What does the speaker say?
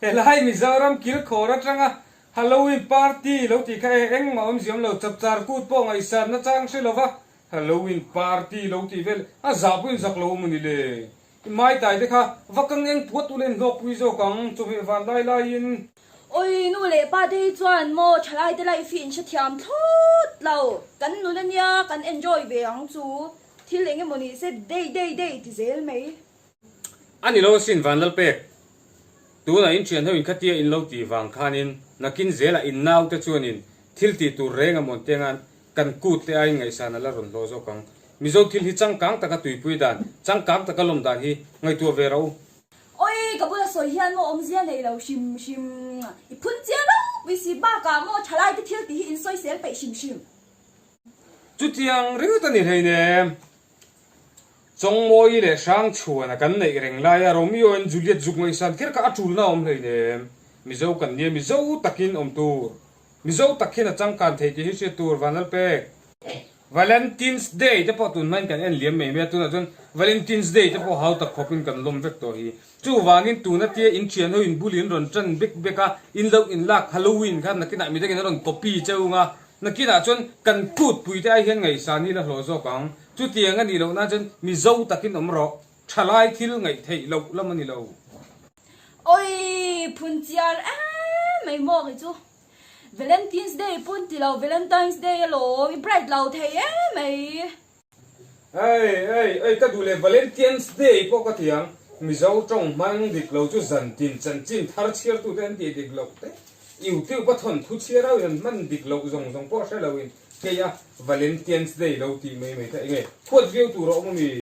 Helai Mizoram kil khora changa Halloween party lo ti khai eng ma om ziam lo chap char kut po ngai san na chang se lova Halloween party lo ti vel a zapun zak lo muni le mai tai de kha wakang eng puat tu len lok wi zo kang chu ve van lai lai in ôi nu lệ ba đây chuan mo chalai de lai fin che thiam thot lo kan nu le nia kan enjoy ve ang chu thil enge moni se day ti zel mai ani lo sin van lal pek tu na in chen ho in khatia in lo ti wang khanin nakin zela in naw te chuanin thil ti tu renga mon tengan kan kut te ai ngai sana la ron lo zo kang mizo thil hi chang kang taka tui pui dan chang kang taka lom dan hi ngai tu ve ro ôi cả bữa soi hiền mo om zia này lâu sim i phun zia đâu vì si ba cả mo chalai cái thiếu tí in soi sel bị sim chu tiang ring ta ni hei ne chong moi le sang chuan kan nei reng lai a Romeo and Juliet juk ngai san ker ka atul na om hei ne mizo kan ni mizo takin om tur mizo takin a chang kan thei ti hi se tur vanal pek Valentine's Day te po tun man kan en liam me tu na chun Valentine's Day te po how ta khopin kan lom vek to hi chu wangin tu na tie in chian ho in bulin ron chan bek beka in lo in lak Halloween khan nakina mi de ron copy cheunga nakina chun kan kut pui te ai hen ngai sa ni la hlo zo kang chu tiang ani lo na chun mi zo takin om ro thalai thil ngai thei lo lamani lo ôi phun zia à mày mo cái chú Valentine's Day phun ti lâu Valentine's Day lo bright lâu thế á mày ai ka du le Valentine's Day po ka tiang mi zo trong mang dik lo chu zan tin chan chin thar chiar tu den ti dik lo te iu tiu pa thon thu chiar au yan man dik lo zong po se lo in ke ya Valentine's Day lo ti me te nge khot view tu ro mo mi